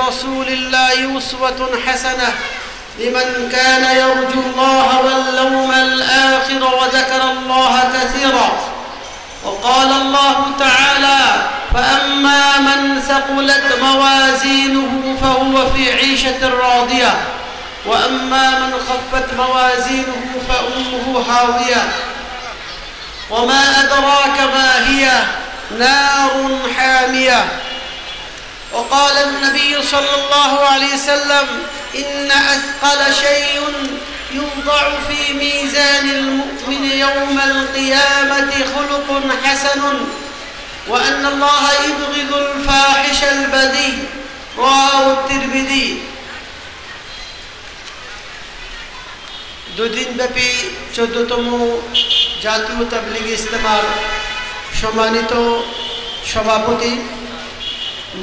رسول الله أسوة حسنة لمن كان يرجو الله واليوم الآخر وذكر الله كثيرا. وقال الله تعالى: فأما من ثقلت موازينه فهو في عيشة راضية وأما من خفت موازينه فأمه هاوية وما أدراك ما هي نار حامية. وقال النبي صلى الله عليه وسلم: إن أثقل شيء يوضع في ميزان المؤمن يوم القيامة خلق حسن وأن الله يبغض الفاحش البذيء. رواه الترمذي। দুদিন ব্যাপী 14তম জাতীয় তাবলীগ ইজতেমার সম্মানিত সভাপতি,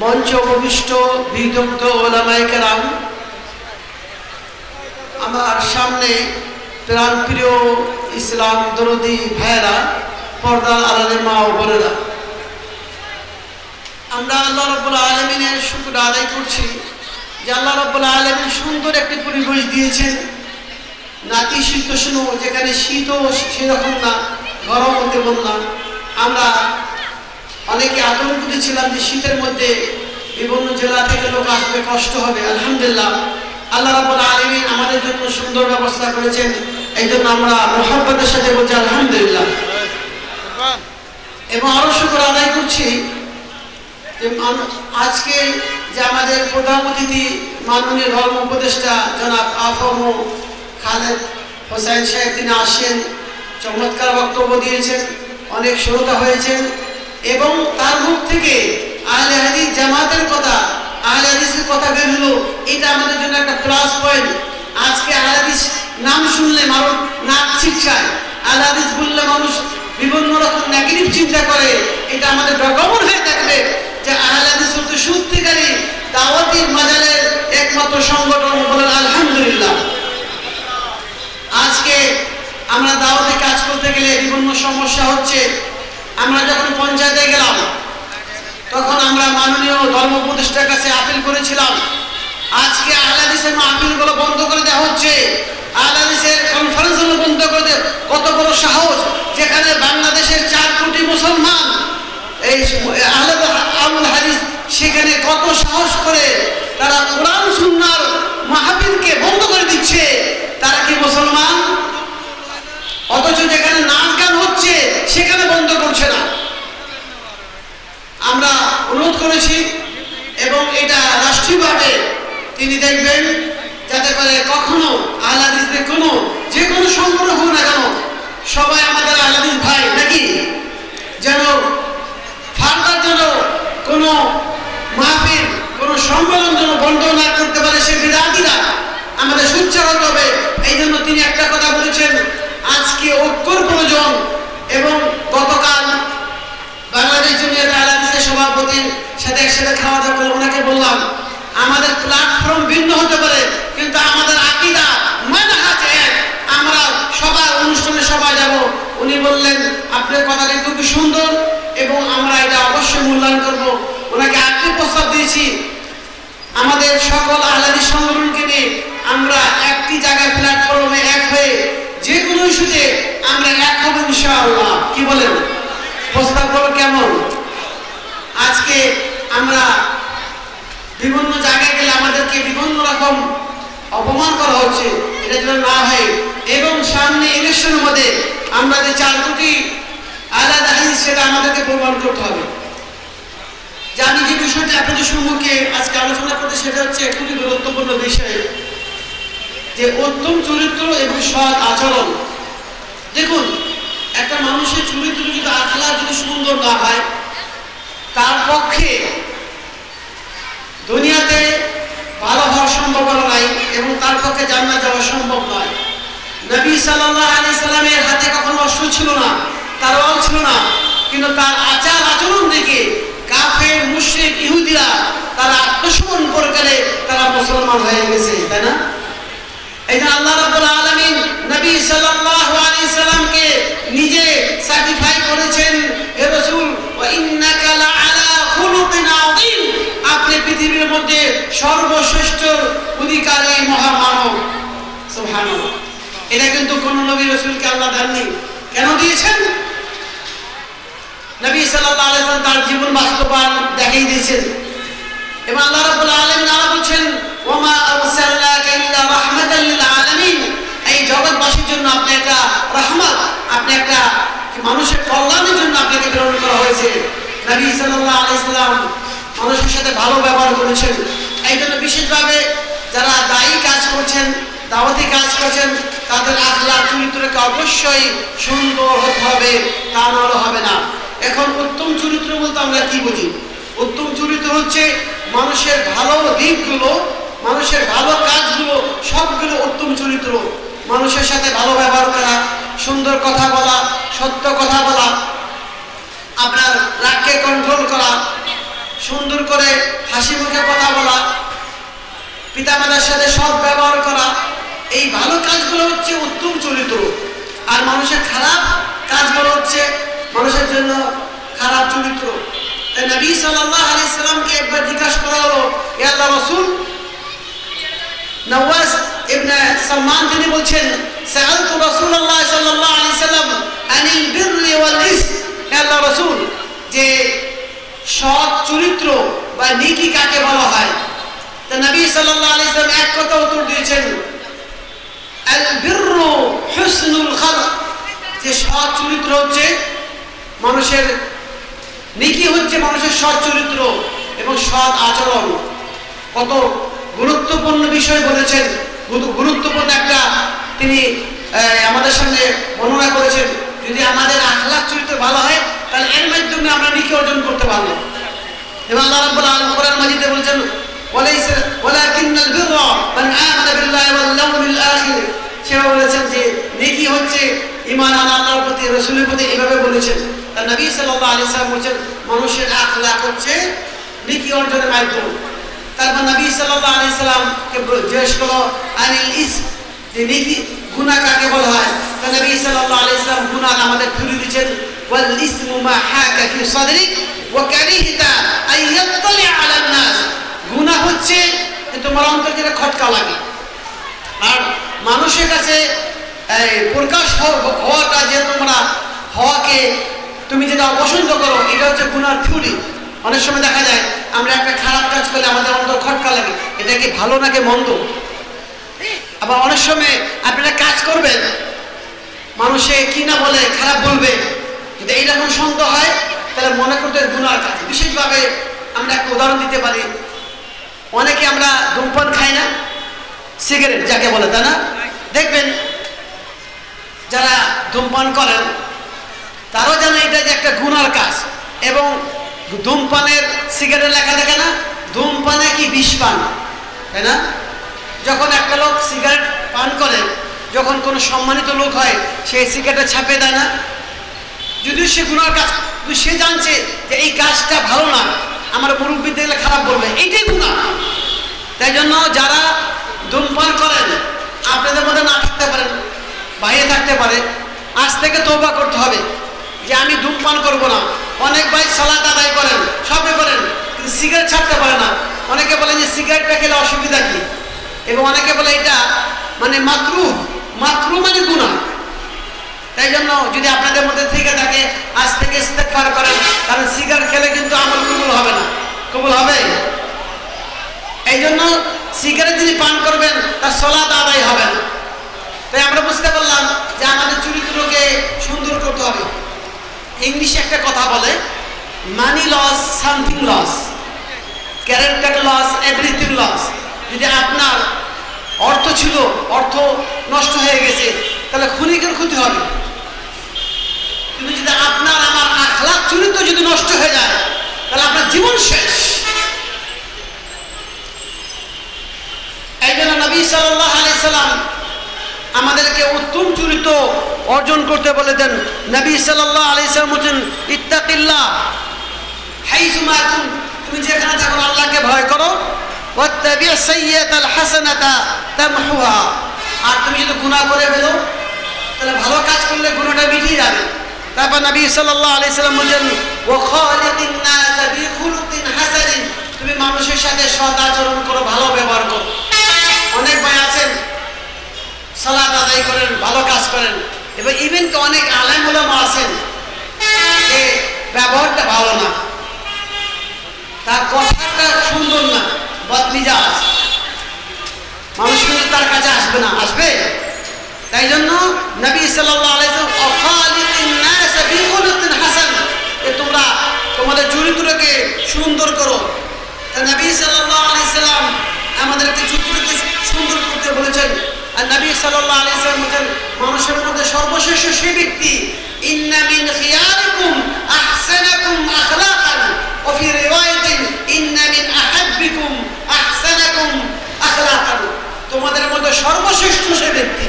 মঞ্চ উপবিষ্ট বিদগ্ধ ওলামায়ে কেরাম, আমার সামনে প্রাণপ্রিয় ইসলাম দরদি ভাইয়েরা, পর্দার আড়ালে মা ও বোনেরা, আমরা আল্লাহ রাব্বুল আলামিনের শুকর আদায় করছি যে আল্লাহ রাব্বুল আলামিন সুন্দর একটি পরিবেশ দিয়েছেন, নাতিশীতোষ্ণ, যেখানে শীতও সেরকম না, গরমও তেমন না। আমরা অনেকে আতঙ্কিত ছিলাম যে শীতের মধ্যে বিভিন্ন জেলা থেকে লোক আসবে, কষ্ট হবে। আলহামদুলিল্লাহ, আল্লাহ রাব্বুল আলামিন আমাদের জন্য সুন্দর ব্যবস্থা করেছেন। এই জন্য আমরা মুহাব্বতের সাথে বলছি আলহামদুলিল্লাহ। এবং আরো শুকর আদায় করছি যে আজকে যে আমাদের প্রধান অতিথি মাননীয় ধর্ম উপদেষ্টা জনাব আফম খালেদ হোসেন সাহেব, তিনি আসেন, চমৎকার বক্তব্য দিয়েছেন, অনেক শ্রোতা হয়েছেন এবং তার মুখ থেকে আহলে হাদিস জামাতের কথা, আহলে হাদিসের কথা বের হলো। এটা আমাদের জন্য একটা প্লাস পয়েন্ট। আজকে আহলে হাদিস নাম শুনলে মানুষ নাক ছিটকায়, আহলে হাদিস বললে মানুষ বিভিন্ন রকম নেগেটিভ চিন্তা করে। এটা আমাদের ডগমন হয়ে থাকবে যে আহলে হাদিস হচ্ছে সত্যিকারী দাওয়াতি মাজালের একমাত্র সংগঠন। বলেন আলহামদুলিল্লাহ। আজকে আমরা দাওয়াতে কাজ করতে গেলে বিভিন্ন সমস্যা হচ্ছে। আমরা যখন পঞ্চায়েতে গেলাম তখন আমরা মাননীয় ধর্ম উপদেষ্টার কাছে আপিল করেছিলাম, আজকে আহলে হাদিসের মাহফিলগুলো বন্ধ করে দেওয়া হচ্ছে, আহলে হাদিসের কনফারেন্সগুলো বন্ধ করে দেওয়া। কত বড় সাহস, যেখানে বাংলাদেশের 4 কোটি মুসলমান এই আহলে হাদিস, সেখানে কত সাহস করে তারা কোরআন সুন্নাহর মাহফিলকে বন্ধ করে দিচ্ছে। তারা কি মুসলমান? অথচ যেখানে নাচ গান হচ্ছে সেখানে বন্ধ করছে না। আমরা অনুরোধ করেছি এবং এটা রাষ্ট্রীয়ভাবে তিনি দেখবেন, যাতে করে কখনো আহলে হাদিসদের কোনো যে কোনো সংগঠন হোক না কেন, সবাই আমাদের আহলে হাদিস ভাই নাকি, যেন ফার্দার যেন কোনো মাহফিল, কোনো সম্মেলন যেন বন্ধ না করতে পারে সে বিদাতিরা। আমাদের সোচ্চার হতে হবে। এই জন্য তিনি একটা কথা বলেছেন, আজকে ঐক্যর প্রয়োজন। এবং গতকাল বাংলাদেশ জমিয়ত আহলে হাদিসের সভাপতির সাথে একসাথে খাওয়া দাওয়া করে ওনাকে বললাম, আমাদের প্ল্যাটফর্ম ভিন্ন হতে পারে কিন্তু আমাদের আকীদা মানহাজ এক, আমরা সবার অনুষ্ঠানে সবাই যাব। উনি বললেন, আপনার কথাটি খুবই সুন্দর এবং আমরা এটা অবশ্যই মূল্যায়ন করব। ওনাকে আরেকটি প্রস্তাব দিয়েছি, আমাদের সকল আহলে হাদিস সংগঠনকে নিয়ে আমরা একটি জায়গায় প্ল্যাটফর্মে এক হয়ে যে কোনো ইস্যুতে আমরা এক হব ইনশাআল্লাহ। কি বলেন? প্রস্তাবগুলো কেমন? আজকে আমরা বিভিন্ন জায়গায় গেলে আমাদেরকে বিভিন্ন রকম অপমান করা হচ্ছে, এটা যেন না হয়। এবং সামনে ইলেকশনের মধ্যে আমরা যে 4 কোটি আহলে হাদিস, সেটা আমাদেরকে প্রমাণ করতে হবে। জানি যে বিষয়টা আপনাদের সম্মুখে আজকে আলোচনা করতে, সেটা হচ্ছে খুবই গুরুত্বপূর্ণ বিষয়, যে উত্তম চরিত্র এবং সৎ আচরণ। দেখুন, একটা মানুষের চরিত্র যদি আখলাক যদি সুন্দর না হয়, তার পক্ষে দুনিয়াতে ভালো হওয়ার সম্ভাবনা নাই এবং তার পক্ষে জান্নাত যাওয়া সম্ভব নয়। নবী সাল্লাল্লাহু আলাইহি সাল্লামের হাতে কখনো অস্ত্র ছিল না, তরোয়াল ছিল না, কিন্তু তার আচার আচরণ দেখে কাফের, মুশরিক, ইহুদিরা তারা আত্মসমর্পণ করে তারা মুসলমান হয়ে গেছে, তাই না? এই যে আল্লাহ রাব্বুল আলামিন নবী সাল্লাল্লাহু আলাইহি সাল্লামকে নিজে সার্টিফাই করেছেন, হে রাসূল, ওয়া ইন্নাকা লাআলা খুলুকিন আযীম, আপনি পৃথিবীর মধ্যে সর্বশ্রেষ্ঠ অধিকারী মহামানব। সুবহানাল্লাহ। এটা কিন্তু কোন নবী রাসূলকে আল্লাহ দেননি। কেন দিয়েছেন? নবী সাল্লাল্লাহু আলাইহি ওয়াসাল্লাম তার জীবন বাস্তবায়ন দেখিয়ে দিয়েছেন। এবং আল্লাহ রাব্বুল আলামিন আরো বলেন, ওয়া মা আরসালনাকা ইল্লা রাহমাতাল লিল আলামিন, এই জগৎবাসীর জন্য আপনি একটা রহমত, আপনি একটা মানুষের কল্যাণের জন্য আপনাকে প্রেরণ করা হয়েছে। নবী সাল্লাল্লাহু আলাইহি ওয়াসাল্লাম মানুষের সাথে ভালো ব্যবহার করেছেন। এই জন্য বিশেষভাবে যারা দায়ী কাজ করছেন, দাওয়াতি কাজ করছেন, তাদের আখলাক চরিত্রকে অবশ্যই সুন্দর হতে হবে, তা নাহলে হবে না। এখন উত্তম চরিত্র বলতে আমরা কি বুঝি? উত্তম চরিত্র হচ্ছে মানুষের ভালো দিকগুলো, মানুষের ভালো কাজগুলো সবগুলো উত্তম চরিত্র। মানুষের সাথে ভালো ব্যবহার করা, সুন্দর কথা বলা, সত্য কথা বলা, আপনার রাগকে কন্ট্রোল করা, সুন্দর করে হাসি মুখে কথা বলা, পিতামাতার সাথে সৎ ব্যবহার করা, এই ভালো কাজগুলো হচ্ছে উত্তম চরিত্র। আর মানুষের খারাপ কাজগুলো হচ্ছে মানুষের জন্য খারাপ চরিত্র। তাই নবী সাল্লাল্লাহু আলাইহি সাল্লামকে একবার জিজ্ঞাসা করা হলো, ইয়া আল্লাহ রাসূল, নওয়াজ ইবনে সালমান তিনি বলছেন, সাআলতু রাসূলুল্লাহ সাল্লাল্লাহু আলাইহি সাল্লাম আনিল বিররি ওয়াল ইসম, ইয়া আল্লাহ রাসূল, যে সৎ চরিত্র বা নেকি কাকে বলা হয়? তো নবী সাল্লাল্লাহু আলাইহি সাল্লাম এক কথা উত্তর দিয়েছেন, আল বিররু হুসনুল খালক, যে সৎ চরিত্র হচ্ছে মানুষের, নেকি হচ্ছে মানুষের সৎ চরিত্র এবং সৎ আচরণ। কত গুরুত্বপূর্ণ বিষয় বলেছেন, গুরুত্বপূর্ণ একটা তিনি আমাদের সামনে বর্ণনা করেছেন। যদি আমাদের আখলাক চরিত্র ভালো হয় তাহলে এর মাধ্যমে আমরা নেকি অর্জন করতে পারবো। এবং আল্লাহ রাব্বুল আলামিন কোরআন মাজিদে বলেছেন, ওয়ালাইসা ওয়ালাকিন্নাল বিররা মান আমানা বিল্লাহি ওয়াল ইয়াউমিল আখির, সেও বলেছেন যে নেকি হচ্ছে ঈমান আনা আল্লাহর প্রতি, রাসূলের প্রতি, এভাবে বলেছেন। তার নবী সাল্লাল্লাহু আলাইহি ওয়াসাল্লাম বলেছেন মানুষের আখলাক হচ্ছে নেকি অর্জনের মাধ্যম। তারপর নবী সাল্লাল্লাহু আলাইহি ওয়াসাল্লামকে জিজ্ঞেস করলো আনিল ইসম, যে নেকি গুনাহ কাকে বলা হয়? তার নবী সাল্লাল্লাহু আলাইহি ওয়াসাল্লাম গুনাহ আমাদের ধরে দিয়েছেন, ওয়াল ইসমু মা হাকা ফি সাদরিক ওয়া কারিহতা আন ইয়াত্তালি আলান নাস, গুনাহ হচ্ছে যে তোমার অন্তরে যেটা খটকা লাগে আর মানুষের কাছে প্রকাশ হওয়াটা, যে তোমরা হওয়াকে তুমি যেটা অপছন্দ করো, এটা হচ্ছে গুনার থিওরি। অনেক সময় দেখা যায় আমরা একটা খারাপ কাজ করলে আমাদের অন্তর খটকা লাগে, এটা কি ভালো নাকি মন্দ? আবার অনেক সময় আপনারা কাজ করবেন, মানুষে কি না বলে, খারাপ বলবে, যদি এইরকম সন্দেহ হয় তাহলে মনে করতে গুনার কাজ। বিশেষভাবে আমরা একটা উদাহরণ দিতে পারি, অনেকে আমরা ধূমপান খাই না, সিগারেট যাকে বলে, তাই না? দেখবেন যারা ধূমপান করেন তারাও জানে এটা যে একটা গুনার কাজ। এবং ধূমপানের সিগারেট লেখা থাকে না, ধূমপানে কি বিষ পান, তাই না? যখন একটা লোক সিগারেট পান করে, যখন কোনো সম্মানিত লোক হয়, সে সিগারেটে ছাপে দেয় না, যদিও সে গুনার কাজ, কিন্তু সে জানছে যে এই কাজটা ভালো না, আমার মুরব্বী দেখলে খারাপ বলবে, এইটাই গুনাহ। তাই জন্য যারা ধূমপান করেন, আপনাদের মধ্যে না থাকতে পারেন, বাইরে থাকতে পারে, আজ থেকে তওবা করতে হবে যে আমি ধূমপান করব না। অনেক ভাই সালাত আদায় করেন, সবই করেন, কিন্তু সিগারেট ছাড়তে পারে না। অনেকে বলে যে সিগারেটটা খেলে অসুবিধা কি, এবং অনেকে বলে এটা মানে মাকরুহ, মাকরুহ মানে গুনাহ। তাই জন্য যদি আপনাদের মধ্যে থেকে থাকে আজ থেকে ইস্তেগফার করেন, কারণ সিগারেট খেলে কিন্তু আমল কবুল হবে না। কবুল হবে? এই জন্য সিগারেট যদি পান করবেন তার সালাত আদায় হবে না। তাই আমরা বুঝতে পারলাম যে আমাদের চরিত্রকে সুন্দর করতে হবে। ইংলিশে একটা কথা বলে, money loss something loss, character loss everything loss. যদি আপনার অর্থ ছিল, অর্থ নষ্ট হয়ে গেছে, তাহলে ক্ষণিকের ক্ষতি হবে। কিন্তু যদি আপনার আমার আখলাক চরিত্র যদি নষ্ট হয়ে যায়, তাহলে আপনার জীবন শেষ। এই জন্য নবী সাল্লাল্লাহু আলাইহি সাল্লাম আমাদেরকে উত্তম চরিত্র অর্জন করতে বলে দেন। নবী সাল্লাল্লাহু আলাইহি সাল্লাম বলেন, ইত্তাকিল্লাহ হাইসুমা কুন, তুমি যেখানে থাকো আল্লাহকে ভয় করো, ওয়াত্তাবি সাইয়্যাতাল হাসানাতা তামহুহা, আর তুমি যদি গুনাহ করে ফেলো তাহলে ভালো কাজ করলে গুনাহটা মিটিয়ে যাবে। তারপর নবী সাল্লাল্লাহু আলাইহি সাল্লাম বলেন ওয়া খালিকিন নাস বিখুলুকিন হাসানিন, তুমি মানুষের সাথে সৎ আচরণ করো, ভালো ব্যবহার করো। অনেক ভাই আছেন সালাত আদায় করেন, ভালো কাজ করেন, এবং ইভেন তো অনেক আলেম ওলামা আছেন যে ব্যবহারটা ভালো না, তার কথাটা সুন্দর না, বদমিজাজ, মানুষ কিন্তু তার কাছে আসবে না, আসবে। তাই জন্য নবী সাল্লাল্লাহু আলাইহি ওয়াসাল্লাম খালিকিন নাস বিখুলুকিন হাসান, তোমরা তোমাদের চরিত্রকে সুন্দর করো। তাই নবী সাল্লাল্লাহু আলাইহি সাল্লাম আমাদেরকে চরিত্রকে সুন্দর করতে বলেছেন। আর নবী সাল্লাল্লাহু আলাইহি সাল্লাম বলেন মানুষের মধ্যে সর্বশ্রেষ্ঠ সেই ব্যক্তি ইন্না মিন খিয়ারিকুম আহসানাকুম আখলাকান ওয়া ফি রিওয়ায়াতিন ইন্না মিন আহাব্বিকুম আহসানাকুম আখলাকান, তোমাদের মধ্যে সর্বশ্রেষ্ঠ সেই ব্যক্তি,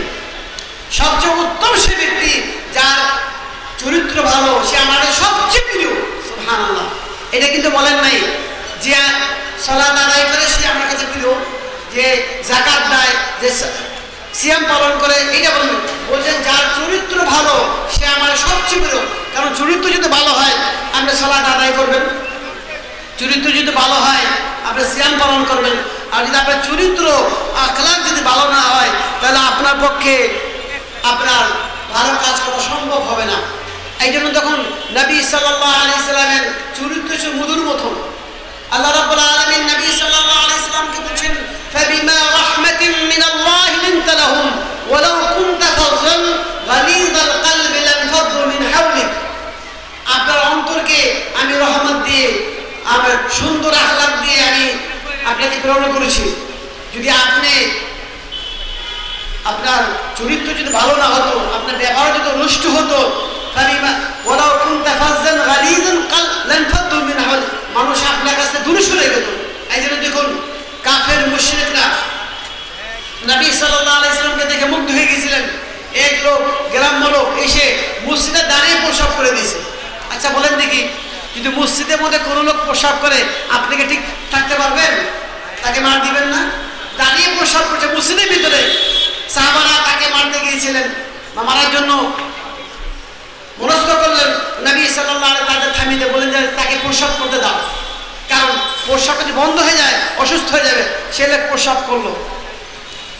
সবচেয়ে উত্তম সেই ব্যক্তি যার চরিত্র ভালো, সে আমাদের সবচেয়ে প্রিয়। সুবহানাল্লাহ, এটা কিন্তু বলেন নাই যে সালাত আদায় করে সে আমার কাছে প্রিয়, যে যাকাত দেয়, যে সিয়াম পালন করে, এটা বলেন। বলছেন যার চরিত্র ভালো সে আমার সবচেয়ে প্রিয়। কারণ চরিত্র যদি ভালো হয় আপনি সালাত আদায় করবেন, চরিত্র যদি ভালো হয় আপনি সিয়াম পালন করবেন। আর যদি আপনার চরিত্র আখলাক যদি ভালো না হয় তাহলে আপনার পক্ষে আপনার ভালো কাজ করা সম্ভব হবে না। এই জন্য তখন নবী সাল্লাল্লাহু আলাইহি সাল্লামের চরিত্র ছিল মধুর মতন। আল্লাহ রাব্বুল আলামিন নবী সাল্লাল্লাহু আলাইহি সাল্লামকে বলেন ফাবিমা রাহমাতিন মিনাল্লাহি লিনতা লাহুম ওয়ালাউ কুনতা ফাযযান গালিযাল কলবি লানফাদ্দু মিন হাওলিক, আপনার অন্তরকে আমি রহমত দিয়ে, আমার সুন্দর আখলাক দিয়ে আমি আপনাকে প্রেরণ করেছি। যদি আপনি আপনার চরিত্র যদি ভালো না হতো, আপনার ব্যবহার যদি নষ্ট হতো, মানুষ আপনার কাছে দূরে সরে যেত। এই জন্য দেখুন কাফের মুশরিকরা নবী সাল্লাল্লাহু আলাইহি সাল্লামকে দেখে মুগ্ধ হয়ে গেছিলেন। এক লোক গ্রাম্য লোক এসে মসজিদে দাঁড়িয়ে প্রসাব করে দিয়েছে। আচ্ছা বলেন দেখি, যদি মসজিদের মধ্যে কোনো লোক প্রসাব করে আপনি কি ঠিক থাকতে পারবেন? তাকে মার দিবেন না? দাঁড়িয়ে প্রসাব করছে মসজিদের ভিতরে, সাহাবারা তাকে মারতে গিয়েছিলেন বা মারার জন্য মনস্থ করলেন। নবী সাল্লাল্লাহু আলাইহি তাদের থামিয়ে বলেন যে তাকে প্রসাব করতে দাও, কারণ প্রসাব যদি বন্ধ হয়ে যায় অসুস্থ হয়ে যাবে। সে লোক প্রসাব করলো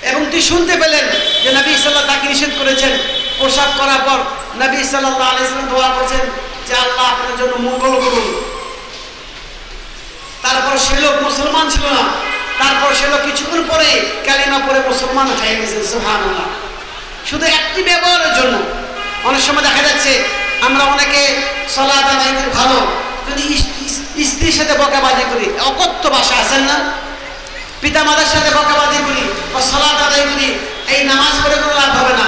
এবং তিনি শুনতে পেলেন যে নবী সাল্লাল্লাহু তাকে নিষেধ করেছেন। প্রসাব করার পর নবী সাল্লাল্লাহু আলাইহি সাল্লাম দোয়া করেছেন যে আল্লাহ আপনার জন্য মঙ্গল করুন। তারপর সে লোক মুসলমান ছিল না, তারপর সে লোক কিছুক্ষণ পরে কালিমা পড়ে মুসলমান হয়ে গেছে। সুবহানাল্লাহ, শুধু একটি ব্যবহারের জন্য। অনেক সময় দেখা যাচ্ছে আমরা অনেকে সালাত আদায় করি ভালো, কিন্তু স্ত্রীর সাথে বকাবাজি করি, অকথ্য ভাষা আছেন না, পিতা মাতার সাথে বকাবাজি করি বা সালাত আদায় করি, এই নামাজ পড়ে কোনো লাভ হবে না।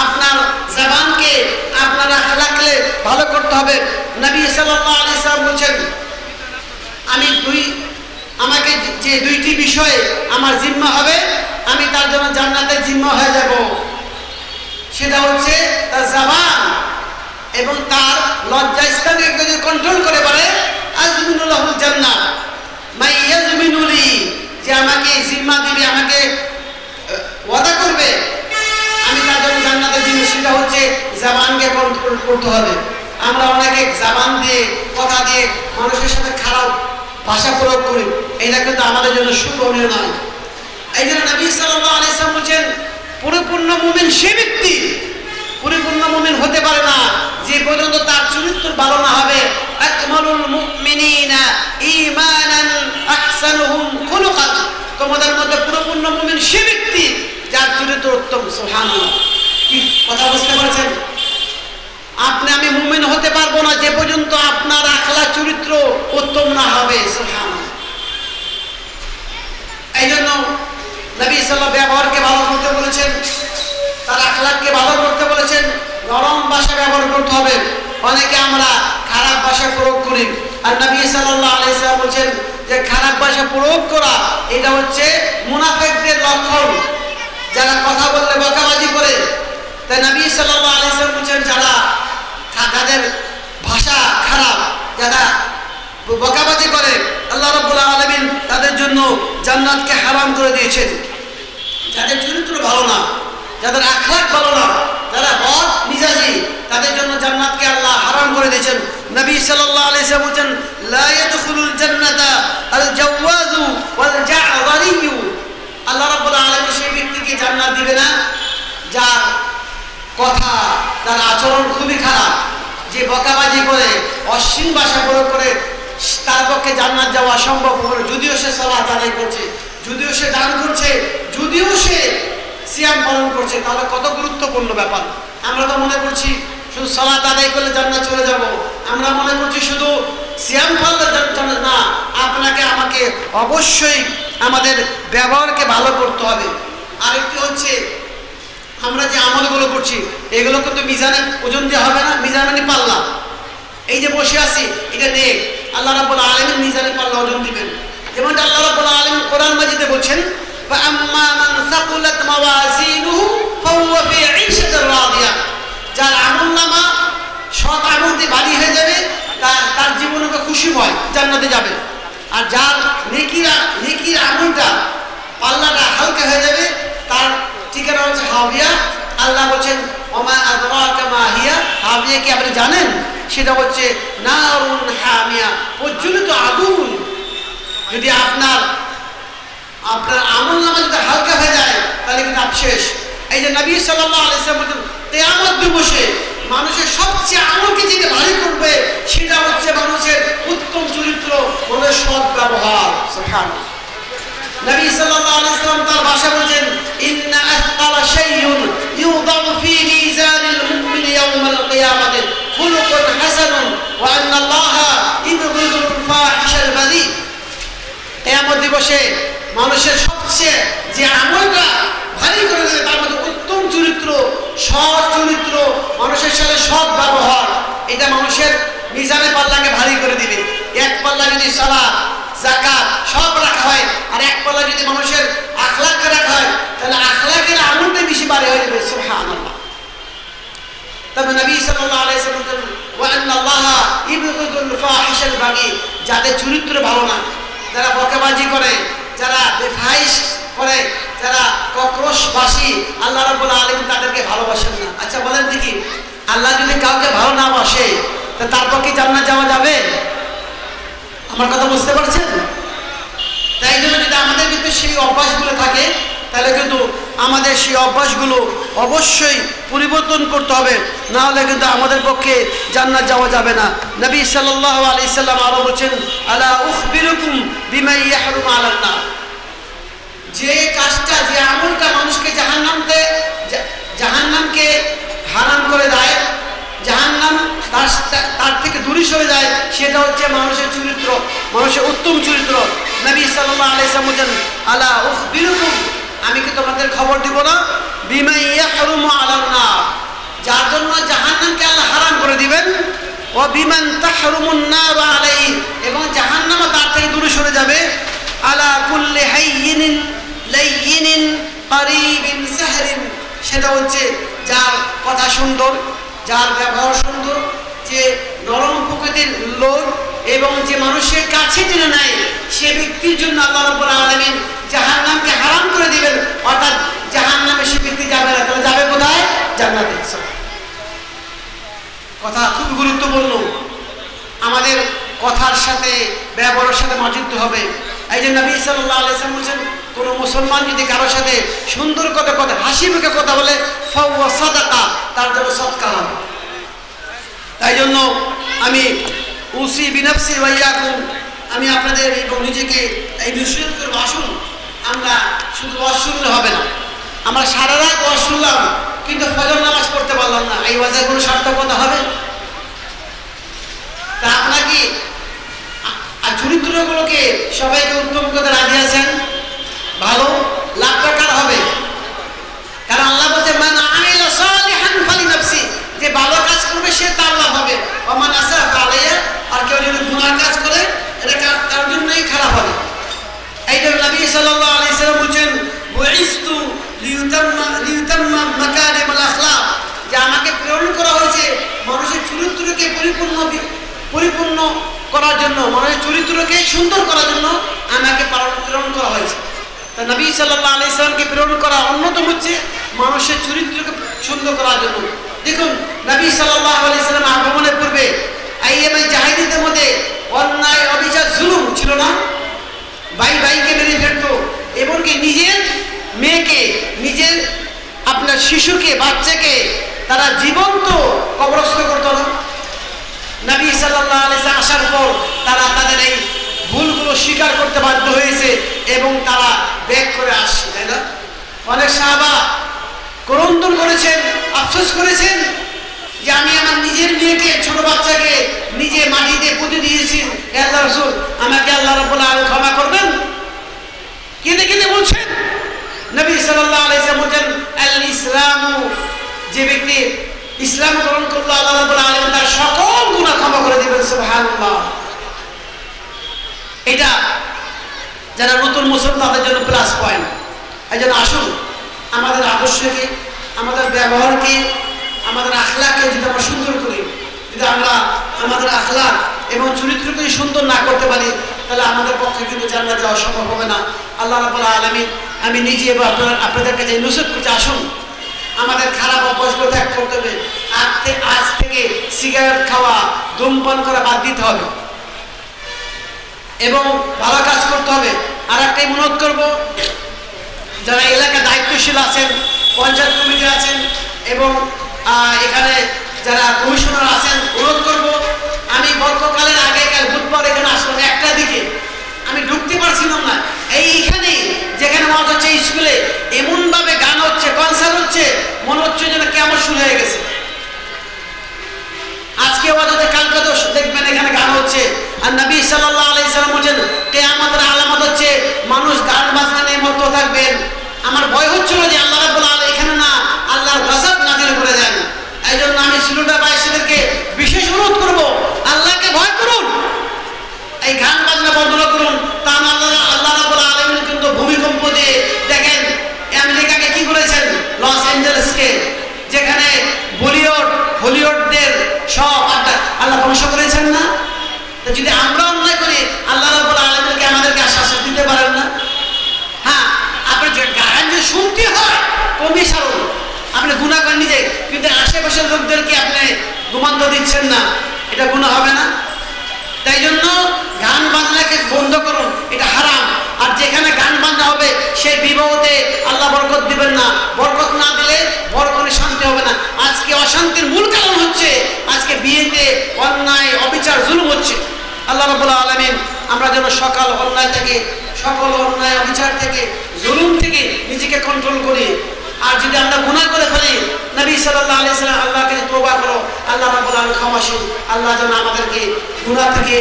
আপনার জবানকে আপনার আখলাককে ভালো করতে হবে। নবী সাল্লাল্লাহু আলাইহি সাল্লাম বলেন আমাকে যে দুইটি বিষয়ে আমার জিম্মা হবে আমি তার জন্য জান্নাতের জিম্মা হয়ে যাব। সেটা হচ্ছে তার জবান এবং তার লজ্জাস্থানকে যদি কন্ট্রোল করে পারে আজমিনুল্লাহুল জান্নাত মাই ইয়াজমিনুলি, যে আমাকে জিম্মা দিবে, আমাকে ওয়াদা করবে আমি তার জন্য জান্নাতের জিনিস, সেটা হচ্ছে জবানকে কন্ট্রোল করতে হবে। আমরা অনেকে জবান দিয়ে কথা দিয়ে মানুষের সাথে খারাপ ভাষা প্রয়োগ করি, এটা কিন্তু আমাদের জন্য শুভনীয় নয়। এই জন্য নবী সাল্লাল্লাহু আলাইহি ওয়াসাল্লাম বলেন পরিপূর্ণ মুমিন সে ব্যক্তি, পরিপূর্ণ মুমিন হতে পারে না যে পর্যন্ত তার চরিত্র ভালো না হবে। আকমালুল মুমিনিনা ঈমানান আহসানুহুম খুলুকান, তোমাদের মধ্যে পরিপূর্ণ মুমিন সে ব্যক্তি যার চরিত্র উত্তম। সুবহানাল্লাহ, কি কথা বুঝতে পারছেন? আপনি আমি মুমিন হতে পারবো না যে পর্যন্ত আপনার আখলাক চরিত্র উত্তম না হবে। সুবহানাল্লাহ, এই জন্য নবী সাল্লাল্লাহু ব্যবহারকে ভালো করতে বলেছেন, তার আখলাককে ভালো করতে বলেছেন, নরম ভাষা ব্যবহার করতে হবে। অনেকে আমরা খারাপ ভাষা প্রয়োগ করি, আর নবী সাল্লাল্লাহু আলাইহি ওয়াসাল্লাম বলেন যে খারাপ ভাষা প্রয়োগ করা এটা হচ্ছে মুনাফিকদের লক্ষণ, যারা কথা বললে বকাবাজি করে। তাই নবী সাল্লাল্লাহু আলাইহি ওয়াসাল্লাম বলেন যাদের ভাষা খারাপ, যারা বকাবাজি করে, আল্লাহ রাব্বুল আলামিন তাদের জন্য জান্নাতকে হারাম করে দিয়েছেন। যাদের চরিত্র ভালো না, যাদের আখলাক ভালো না, যারা বদ মিজাজি, তাদের জন্য জান্নাতকে আল্লাহ করে দিয়েছেন। নবী সাল্লাল্লাহু আলাইহি ওয়াসাল্লাম বলেন লা ইয়াদখুলুল জান্নাতা আল জাওয়াজু ওয়াল জা'যারিয়ু, আল্লাহ রাব্বুল আলামিন সেই ব্যক্তিকে জান্নাত দিবে না যার কথা, তার আচরণ খুবই খারাপ, যে বকাবাজি করে, অশ্লীল ভাষা প্রয়োগ করে, তার পক্ষে জান্নাত যাওয়া অসম্ভব হবে। যদিও সে সালাত আদায় করছে, যদিও সে দান করছে, যদিও সে সিয়াম পালন করছে, তাহলে কত গুরুত্বপূর্ণ ব্যাপার। আমরা তো মনে করছি শুধু সালাত আদায় করলে জান্নাত চলে যাব, আমরা মনে করছি শুধু সিয়াম পাললে জান্নাত না, আপনাকে আমাকে অবশ্যই আমাদের ব্যবহারকে ভালো করতে হবে। আরেকটি হচ্ছে আমরা যে আমলগুলো করছি এগুলো কিন্তু মিজানে ওজন দেওয়া হবে না, মিজান মানে পাল্লা। এই যে বসে আছি এটা নিয়ে আল্লাহ রাব্বুল আলামিন মিজানে পাল্লা ওজন দিবেন। যেমন আল্লাহ রাব্বুল আলামিন কোরআন মাজিদে বলছেন ফাআম্মা মান সাকুলাত মাওয়াজিনুহু ফাহুয়া ফি 'ঈশাতির রাদিয়া, যার আমলনামা সৎ আমল দিয়ে ভারী হয়ে যাবে তার জীবনে খুশিময় জান্নাতে যাবে। আর যার নেকির আমলটা পাল্লাটা হালকা হয়ে যাবে তার ঠিকানা হচ্ছে হাবিয়া। আল্লাহ বলছেন ওমা আদরাকা মা হিয়া, হাবিয়া কি আপনি জানেন? সেটা হচ্ছে নারুন হামিয়া, প্রজ্বলিত আগুন। যদি আপনার আমলনামা যদি হালকা হয়ে যায় তাহলে কিন্তু শেষ। এই যে নবী সাল্লাল্লাহু আলাইহি ওয়াসাল্লাম বলেন কিয়ামত দিবসে মানুষের সবচেয়ে আমলকে যেটা ভারী করবে সেটা হচ্ছে মানুষের উত্তম চরিত্র, মানুষের সৎ ব্যবহার। সুবহানাল্লাহ। নবী সাল্লাল্লাহু আলাইহি ওয়াসাল্লাম তার ভাষায় বলেন ইন্না আথকালা শাইউন ইউদাউ ফি মিজানিল মুমিন ইয়াউমাল কিয়ামাতি খুলুকুন হাসানুন ওয়া আন্না আল্লাহা ইবগিদুল ফাহিশাল বাযী। কিয়ামত দিবসে মানুষের সবচেয়ে যে আমলটা ভারী করে দেবে তার মধ্যে উত্তম চরিত্র, সৎ চরিত্র, মানুষের সাথে সৎ ব্যবহার, এটা মানুষের মিজানে পাল্লাকে ভারী করে দিবে। এক পাল্লা যদি সালাত যাকাত সব রাখা হয় আর এক পাল্লা যদি মানুষের আখলাককে রাখা হয় তাহলে আখলাকের আমলটা বেশি ভারী হয়ে যাবে। সুবহানাল্লাহ। তবে নবী সাল্লাল্লাহু আলাইহি ওয়াসাল্লাম বলেন ওয়া আন্না আল্লাহা ইবগিদুল ফাহিশাল বাগী, যাদের চরিত্র ভালো না, যারা বকাবাজি করে, যারা বেফাহিশ করে, যারা কক্রোশবাসী, আল্লাহ রাব্বুল আলামিন তাদেরকে ভালোবাসেন না। আচ্ছা বলেন দেখি, আল্লাহ যদি কাউকে ভালো না বাসে তা তারপর কি জান্নাত যাওয়া যাবে? আমার কথা বুঝতে পারছেন? তাই জন্য যদি আমাদের ভিতরে সেই অভ্যাসগুলো থাকে তাহলে কিন্তু আমাদের সেই অভ্যাসগুলো অবশ্যই পরিবর্তন করতে হবে, না হলে কিন্তু আমাদের পক্ষে জান্নাত যাওয়া যাবে না। নবী সাল্লাল্লাহু আলাইহি সাল্লাম আরো বলেন আলা উখবিরুকুম বিমা ইয়াহরুমু আলান নার, যে কাজটা, যে আমলটা মানুষকে জাহান্নামকে হারাম করে দেয়, জাহান্নাম তার থেকে দূরে সরে যায়, সেটা হচ্ছে মানুষের চরিত্র, মানুষের উত্তম চরিত্র। নবী সাল্লাল্লাহু আলাইহি ওয়াসাল্লাম বলেন আলা উখবিরুকুম, আমি কি তোমাদের খবর দিব না, বিমা ইয়াহরুমু আলান নার, যার জন্য জাহান্নামকে আল্লাহ হারাম করে দিবেন, ও বিমান তাহরুমুন নার আলাইহি, এবং জাহান্নাম তার থেকে দূরে সরে যাবে। আলা কুল্লি হাইয়িনিন লাইয়িনিন কারীবিন সাহরিন, সেটা হচ্ছে যার কথা সুন্দর, যার ব্যবহার সুন্দর, যে নরম প্রকৃতির লোক এবং যে মানুষের কাছে টেনে নেয়, সে ব্যক্তির জন্য আল্লাহ রাব্বুল আলামিন জাহান্নামকে হারাম করে দিবেন, অর্থাৎ জাহান্নামে সে ব্যক্তি যাবে না। তাহলে যাবে কোথায়? জান্নাতে। কথা খুব গুরুত্বপূর্ণ, আমাদের কথার সাথে ব্যবহারের সাথে মাজিত হবে। এই যে নবী সাল্লাল্লাহু আলাইহি ওয়াসাল্লাম বলেন কোন মুসলমান যদি কারোর সাথে সুন্দর কথা হাসি মুখে কথা বলে ফাওয়া সাদাকা, তার জন্য সদকা হবে। তাই জন্য আমি উসি বিনাফসি ওয়া ইয়াকুম, আমি আপনাদের এবং নিজেকে এই নসিহত করব, আসুন আমরা শুধু ওয়াজ শুনলে হবে না। আমরা সারা রাত ওয়াজ শুনলাম কিন্তু ফজর নামাজ পড়তে পারলাম না, এই ওয়াজের কোনো সার্থকতা হবে? তা আপনাকে আর চরিত্রগুলোকে সবাইকে উত্তম করতে রাজি আছেন, ভালো লাভটা কার হবে? কারণ আল্লাহ বলছে মান আমিলা সালিহান ফালিনাফসি, যে ভালো কাজ করবে সে তার লাভ হবে, ওয়া মান আসাফা আলাইহা, আর কেউ যদি গুনাহ কাজ করে এটা তার জন্যই খারাপ হবে। এই জন্য নবী সাল্লাল্লাহু আলাইহি ওয়াসাল্লাম বলেন বুইস্তু লিউতাম্মা মাকারিমাল আখলাক, যে আমাকে প্রেরণ করা হয়েছে মানুষের চরিত্রকে পরিপূর্ণ করার জন্য, মানুষের চরিত্রকে সুন্দর করার জন্য আমাকে প্রেরণ করা হয়েছে। তা নবী সাল্লাল্লাহু আলাইহি ওয়াসাল্লামকে প্রেরণ করা অন্যতম হচ্ছে মানুষের চরিত্রকে সুন্দর করার জন্য। দেখুন নবী সাল্লাল্লাহু আলাইহি ওয়াসাল্লাম আগমনের পূর্বে আইয়ামে জাহিলিয়াতের মধ্যে অন্যায় অবিচার জুলুম ছিল না, ভাই ভাইকে মেরে ফেলতো, এমনকি নিজের মেয়েকে, নিজের আপনার শিশুকে, বাচ্চাকে তারা জীবন্ত কবরস্থ করতো না। নবী সাল্লাল্লাহু আলাইহি ওয়াসাল্লাম আসার পর তারা তাদের এই ভুলগুলো স্বীকার করতে বাধ্য হয়েছে এবং তারা ব্যাক করে আসছে, তাই না? অনেক সাহাবা ক্রন্দন করেছেন, আফসোস করেছেন যে আমি আমার নিজের মেয়েকে, ছোট বাচ্চাকে নিজে মাটিতে পুঁতে দিয়েছি, হে আল্লাহর রাসূল আমাকে আল্লাহ রাব্বুল আলামিন ক্ষমা করবেন। কেঁদে কেঁদে বলছেন। নবী সাল্লাল্লাহু আলাইহি ওয়াসাল্লাম বলেন, আল ইসলামু, যে ব্যক্তি ইসলাম গ্রহণ করলো আল্লাহ রাব্বুল আলামিন তার সকল গুনাহ ক্ষমা করে দিবেন। সুবহানাল্লাহ। এটা যারা নতুন মুসলমান তাদের জন্য প্লাস পয়েন্ট। এই জন্য আসুন আমাদের আদর্শকে, আমাদের ব্যবহারকে, আমাদের আখলাককে যদি আমরা সুন্দর করি, যদি আমরা আমাদের আখলাক এবং চরিত্রকে সুন্দর না করতে পারি, তাহলে আমাদের পক্ষে কিন্তু জান্নাত যাওয়া সম্ভব হবে না। আল্লাহ রাব্বুল আলামিন, আমি নিজে এবং আপনাদের কাছে নসিহত করছি, আসুন আমাদের খারাপ অভ্যাসগুলো ত্যাগ করতে হবে। আজ থেকে সিগারেট খাওয়া, ধূমপান করা বাদ দিতে হবে এবং ভালো কাজ করতে হবে। আর একটাই অনুরোধ করবো, যারা এলাকার দায়িত্বশীল আছেন, পঞ্চায়েত কমিটি আছেন এবং এখানে যারা কমিশনার আছেন, অনুরোধ করব, আমি গতকালের আগেকাল বুধবার এখানে আসলাম 1টার দিকে, আমি ঢুকতে পারছিলাম না। এইখানে যেখানে ওয়াজ হচ্ছে স্কুলে এমনভাবে গান হচ্ছে, কনসার্ট হচ্ছে, মনে হচ্ছে যেন কেমন শুরু হয়ে গেছে। আজকে ওয়াজ হচ্ছে, কালকে তো দেখবেন এখানে গান হচ্ছে। আর নবী সাল্লাল্লাহু আলাইহি সাল্লাম বলেন কিয়ামতের আলামত হচ্ছে মানুষ গান বাজনা নিয়ে মত্ত থাকবেন। আমার ভয় হচ্ছিল যে আল্লাহ রাব্বুল আলামিন এখানে না আল্লাহর গজব নাযিল করে দেন। এই জন্য আমি সিলেটবাসীদেরকে বিশেষ অনুরোধ করব, আল্লাহকে ভয় করুন, এই গান বাজনা বন্ধ করুন। তা আল্লাহ রাব্বুল আলামিন কিন্তু ভূমিকম্প দিয়ে দেখেন আমেরিকাকে কি করেছেন, লস অ্যাঞ্জেলেসকে, যেখানে বলিউড হলিউডদের সব আল্লাহ ধ্বংস করেছেন না। তো যদি আমরা অন্যায় করি, আল্লাহ রাব্বুল আলামিনকে আমাদেরকে আশ্বাস দিতে পারেন না? হ্যাঁ, আপনার যে গান যে শুনতে হয় কমই সারুন, আপনি গুনাহ করেন নিজে, কিন্তু আশেপাশের লোকদেরকে আপনি গুমান্ত দিচ্ছেন না, এটা গুনাহ হবে না? তাই জন্য গান বাজনাকে বন্ধ করুন, এটা হারাম। আর যেখানে গান বাজনা হবে সেই বিবাহতে আল্লাহ বরকত দিবেন না, বরকত না দিলে বরকতে শান্তি হবে না। আজকে অশান্তির মূল কারণ হচ্ছে আজকে বিয়েতে অন্যায় অবিচার জুলুম হচ্ছে। আল্লাহ রাব্বুল আলামিন আমরা যেন সকল অন্যায় থেকে, সকল অন্যায় অবিচার থেকে, জুলুম থেকে নিজেকে কন্ট্রোল করি। আর যদি আমরা গুনাহ করে ফেলি, নবী সাল্লাল্লাহু আলাইহি সাল্লাম আল্লাহকে তওবা করো, আল্লাহ রাব্বুল আলামিন ক্ষমাশীল। আল্লাহ যেন আমাদেরকে গুনাহ থেকে,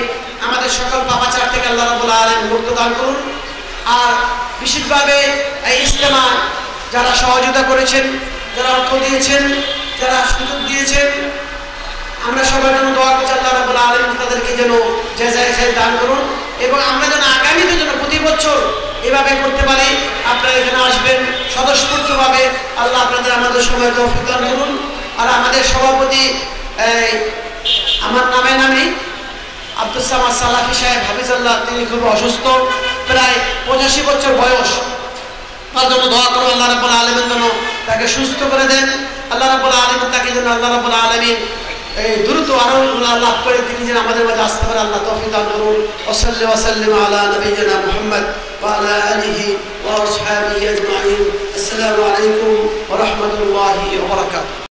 আমাদের সকল পাপাচার থেকে আল্লাহ রাব্বুল আলামিন মুক্ত দান করুন। আর বিশেষভাবে এই ইজতেমা যারা সহযোগিতা করেছেন, যারা অর্থ দিয়েছেন, যারা সুযোগ দিয়েছেন, আমরা সবার জন্য দোয়া করছি আল্লাহ রাব্বুল আলামিন তাদেরকে যেন জাযায়ে খায়র দান করুন এবং আমরা যেন আগামীতে যেন প্রতি বছর এভাবে করতে পারি। আপনারা এখানে আসবেন স্বতঃস্ফূর্তভাবে, আল্লাহ আপনাদের আমাদের সময় তৌফিক দান করুন। আর আমাদের সভাপতি আমার নামে আব্দুস সামাদ সালাফি সাহেব হাফিজাল্লাহ, তিনি খুব অসুস্থ, প্রায় 85 বছর বয়স। তার জন্য দোয়া করুন আল্লাহ রাব্বুল আলামিন যেন তাকে সুস্থ করে দেন। আল্লাহ রাব্বুল আলামিন তাকে যেন আল্লাহ রাব্বুল আলামিন দ্রুত আরোগ্য লাভ করে তিনি যেন আমাদের মাঝে আসতে পারে, আল্লাহ তৌফিক দান করুন। ওয়াসাল্লি ওয়াসাল্লিম আলা নবিয়িনা মুহাম্মদ ওয়া আলা আলিহি ওয়া আসহাবিহি আজমাইন। আসসালামু আলাইকুম ওয়া রাহমাতুল্লাহি ওয়া বারাকাতুহু।